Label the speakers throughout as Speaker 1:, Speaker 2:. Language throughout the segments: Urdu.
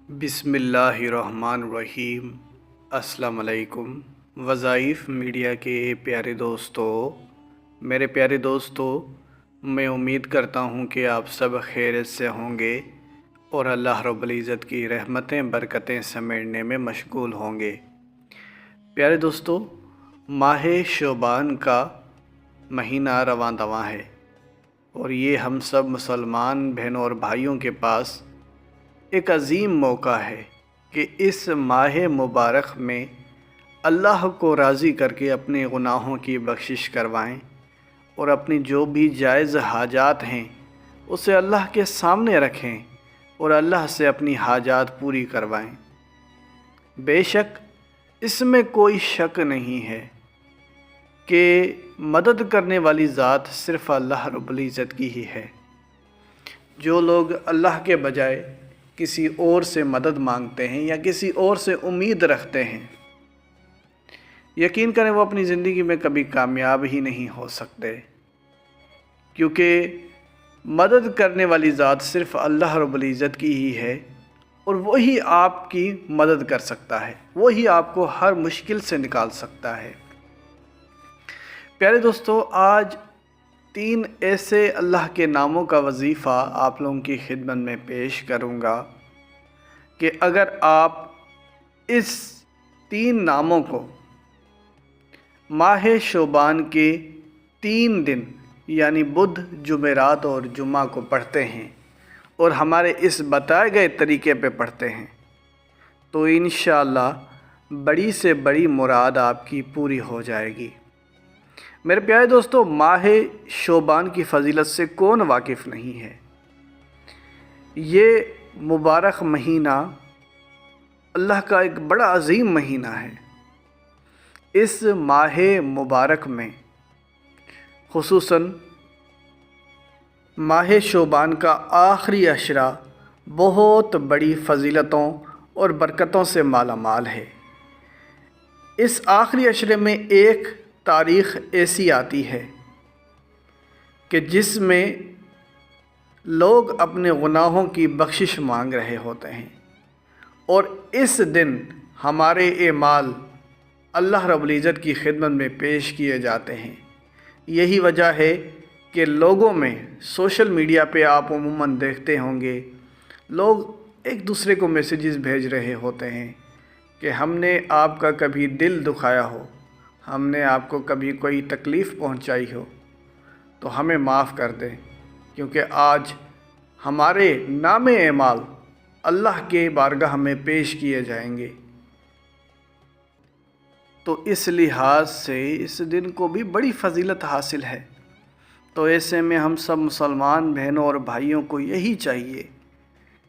Speaker 1: بسم اللہ الرحمن الرحیم۔ السلام علیکم۔ وظائف میڈیا کے میرے پیارے دوستو، میں امید کرتا ہوں کہ آپ سب خیریت سے ہوں گے اور اللہ رب العزت کی رحمتیں برکتیں سمیٹنے میں مشغول ہوں گے۔ پیارے دوستو، ماہ شعبان کا مہینہ رواں دواں ہے اور یہ ہم سب مسلمان بہنوں اور بھائیوں کے پاس ایک عظیم موقع ہے کہ اس ماہ مبارک میں اللہ کو راضی کر کے اپنے گناہوں کی بخشش کروائیں اور اپنی جو بھی جائز حاجات ہیں اسے اللہ کے سامنے رکھیں اور اللہ سے اپنی حاجات پوری کروائیں۔ بے شک اس میں کوئی شک نہیں ہے کہ مدد کرنے والی ذات صرف اللہ رب العزت کی ہی ہے۔ جو لوگ اللہ کے بجائے کسی اور سے مدد مانگتے ہیں یا کسی اور سے امید رکھتے ہیں، یقین کریں وہ اپنی زندگی میں کبھی کامیاب ہی نہیں ہو سکتے، کیونکہ مدد کرنے والی ذات صرف اللہ رب العزت کی ہی ہے اور وہی آپ کی مدد کر سکتا ہے، وہی آپ کو ہر مشکل سے نکال سکتا ہے۔ پیارے دوستو، آج 3 ایسے اللہ کے ناموں کا وظیفہ آپ لوگوں کی خدمت میں پیش کروں گا کہ اگر آپ اس 3 ناموں کو ماہ شعبان کے 3 دن یعنی بدھ، جمعرات اور جمعہ کو پڑھتے ہیں اور ہمارے اس بتائے گئے طریقے پہ پڑھتے ہیں تو انشاءاللہ بڑی سے بڑی مراد آپ کی پوری ہو جائے گی۔ میرے پیارے دوستو، ماہ شعبان کی فضیلت سے کون واقف نہیں ہے؟ یہ مبارک مہینہ اللہ کا ایک بڑا عظیم مہینہ ہے۔ اس ماہ مبارک میں خصوصاً ماہ شعبان کا آخری عشرہ بہت بڑی فضیلتوں اور برکتوں سے مالا مال ہے۔ اس آخری عشرے میں ایک تاریخ ایسی آتی ہے کہ جس میں لوگ اپنے گناہوں کی بخشش مانگ رہے ہوتے ہیں اور اس دن ہمارے اعمال اللہ رب العزت کی خدمت میں پیش کیے جاتے ہیں۔ یہی وجہ ہے کہ لوگوں میں سوشل میڈیا پہ آپ عموماً دیکھتے ہوں گے لوگ ایک دوسرے کو میسیجز بھیج رہے ہوتے ہیں کہ ہم نے آپ کا کبھی دل دکھایا ہو، ہم نے آپ کو کبھی کوئی تکلیف پہنچائی ہو تو ہمیں معاف کر دیں، کیونکہ آج ہمارے نام اعمال اللہ کے بارگاہ میں پیش کیے جائیں گے۔ تو اس لحاظ سے اس دن کو بھی بڑی فضیلت حاصل ہے۔ تو ایسے میں ہم سب مسلمان بہنوں اور بھائیوں کو یہی چاہیے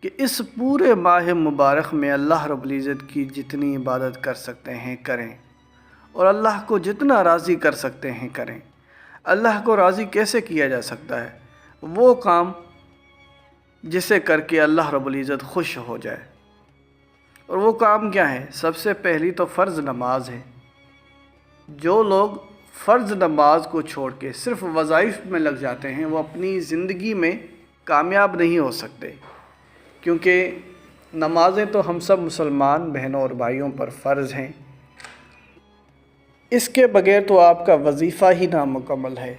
Speaker 1: کہ اس پورے ماہ مبارک میں اللہ رب العزت کی جتنی عبادت کر سکتے ہیں کریں اور اللہ کو جتنا راضی کر سکتے ہیں کریں۔ اللہ کو راضی کیسے کیا جا سکتا ہے؟ وہ کام جسے کر کے اللہ رب العزت خوش ہو جائے، اور وہ کام کیا ہے؟ سب سے پہلی تو فرض نماز ہے۔ جو لوگ فرض نماز کو چھوڑ کے صرف وظائف میں لگ جاتے ہیں وہ اپنی زندگی میں کامیاب نہیں ہو سکتے، کیونکہ نمازیں تو ہم سب مسلمان بہنوں اور بھائیوں پر فرض ہیں۔ اس کے بغیر تو آپ کا وظیفہ ہی نامکمل ہے۔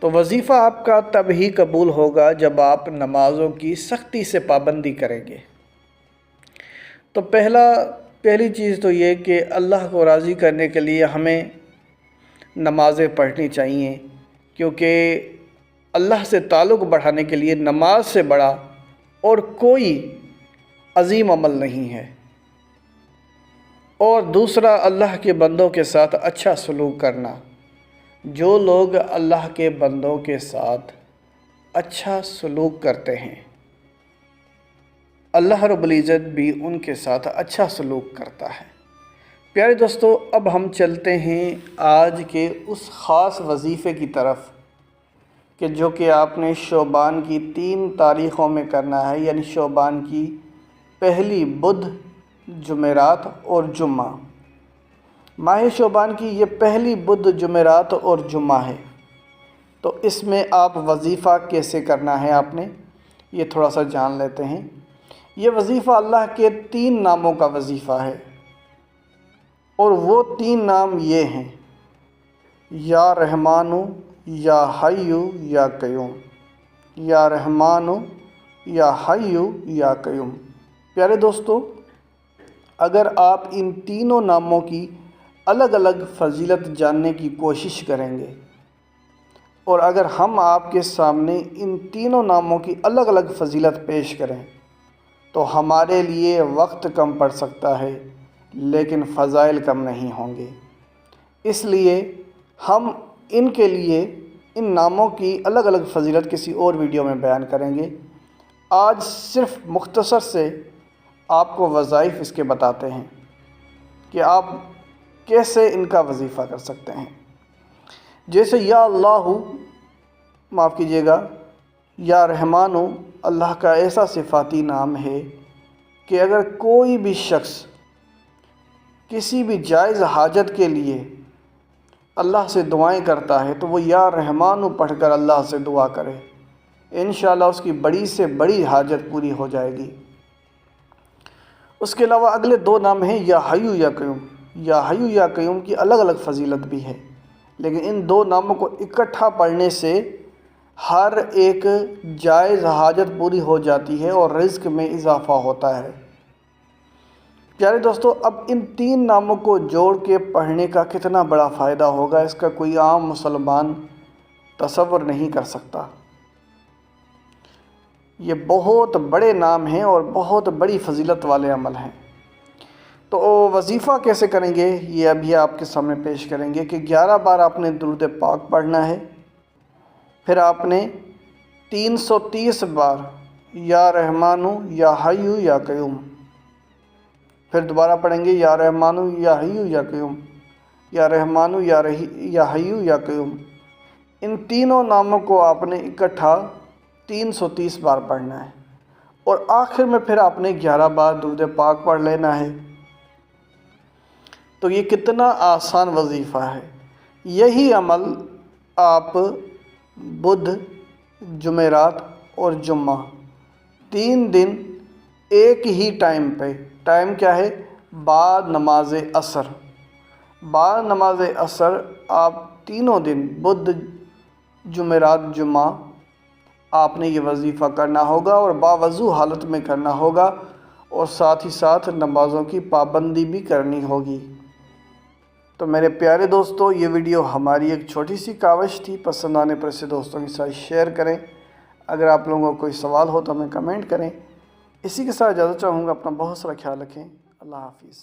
Speaker 1: تو وظیفہ آپ کا تب ہی قبول ہوگا جب آپ نمازوں کی سختی سے پابندی کریں گے۔ تو پہلی چیز تو یہ کہ اللہ کو راضی کرنے کے لیے ہمیں نمازیں پڑھنی چاہیے، کیونکہ اللہ سے تعلق بڑھانے کے لیے نماز سے بڑا اور کوئی عظیم عمل نہیں ہے۔ اور دوسرا، اللہ کے بندوں کے ساتھ اچھا سلوک کرنا۔ جو لوگ اللہ کے بندوں کے ساتھ اچھا سلوک کرتے ہیں اللہ رب العزت بھی ان کے ساتھ اچھا سلوک کرتا ہے۔ پیارے دوستو، اب ہم چلتے ہیں آج کے اس خاص وظیفے کی طرف کہ جو کہ آپ نے شعبان کی 3 تاریخوں میں کرنا ہے، یعنی شعبان کی پہلی بدھ، جمعرات اور جمعہ۔ ماہ شعبان کی یہ پہلی بدھ، جمعرات اور جمعہ ہے۔ تو اس میں آپ وظیفہ کیسے کرنا ہے آپ نے یہ تھوڑا سا جان لیتے ہیں۔ یہ وظیفہ اللہ کے 3 ناموں کا وظیفہ ہے، اور وہ 3 نام یہ ہیں: یا رحمانو، یا حیو، یا قیوم۔ یا رحمانو، یا حیو، یا قیوم۔ پیارے دوستو، اگر آپ ان تینوں ناموں کی الگ الگ فضیلت جاننے کی کوشش کریں گے، اور اگر ہم آپ کے سامنے ان تینوں ناموں کی الگ الگ فضیلت پیش کریں تو ہمارے لیے وقت کم پڑ سکتا ہے لیکن فضائل کم نہیں ہوں گے۔ اس لیے ہم ان کے لیے ان ناموں کی الگ الگ فضیلت کسی اور ویڈیو میں بیان کریں گے۔ آج صرف مختصر سے آپ کو وظائف اس کے بتاتے ہیں کہ آپ کیسے ان کا وظیفہ کر سکتے ہیں۔ جیسے یا اللہ، معاف کیجیے گا، یا رحمانو اللہ کا ایسا صفاتی نام ہے کہ اگر کوئی بھی شخص کسی بھی جائز حاجت کے لیے اللہ سے دعائیں کرتا ہے تو وہ یا رحمانو پڑھ کر اللہ سے دعا کرے، انشاءاللہ اس کی بڑی سے بڑی حاجت پوری ہو جائے گی۔ اس کے علاوہ اگلے 2 نام ہیں یا حیو، یا قیوم۔ یا حیو، یا قیوم کی الگ الگ فضیلت بھی ہے، لیکن ان 2 ناموں کو اکٹھا پڑھنے سے ہر ایک جائز حاجت پوری ہو جاتی ہے اور رزق میں اضافہ ہوتا ہے۔ پیارے دوستو، اب ان 3 ناموں کو جوڑ کے پڑھنے کا کتنا بڑا فائدہ ہوگا، اس کا کوئی عام مسلمان تصور نہیں کر سکتا۔ یہ بہت بڑے نام ہیں اور بہت بڑی فضیلت والے عمل ہیں۔ تو وظیفہ کیسے کریں گے یہ ابھی آپ کے سامنے پیش کریں گے کہ 11 بار آپ نے درود پاک پڑھنا ہے، پھر آپ نے 330 بار یا رحمانو، یا حیو، یا قیوم، پھر دوبارہ پڑھیں گے یا رحمانو، یا حیو، یا قیوم، یا رحمانو، یا حیو، یا قیوم۔ ان تینوں ناموں کو آپ نے اکٹھا 330 بار پڑھنا ہے، اور آخر میں پھر آپ نے 11 بار درود پاک پڑھ لینا ہے۔ تو یہ کتنا آسان وظیفہ ہے۔ یہی عمل آپ بدھ، جمعرات اور جمعہ 3 دن ایک ہی ٹائم پہ، ٹائم کیا ہے؟ بعد نماز عصر، بعد نماز عصر آپ تینوں دن بدھ، جمعرات، جمعہ آپ نے یہ وظیفہ کرنا ہوگا، اور باوضو حالت میں کرنا ہوگا، اور ساتھ ہی ساتھ نمازوں کی پابندی بھی کرنی ہوگی۔ تو میرے پیارے دوستو، یہ ویڈیو ہماری ایک چھوٹی سی کاوش تھی، پسند آنے پر اسے دوستوں کے ساتھ شیئر کریں۔ اگر آپ لوگوں کو کوئی سوال ہو تو ہمیں کمنٹ کریں۔ اسی کے ساتھ اجازت چاہوں گا، اپنا بہت سارا خیال رکھیں۔ اللہ حافظ۔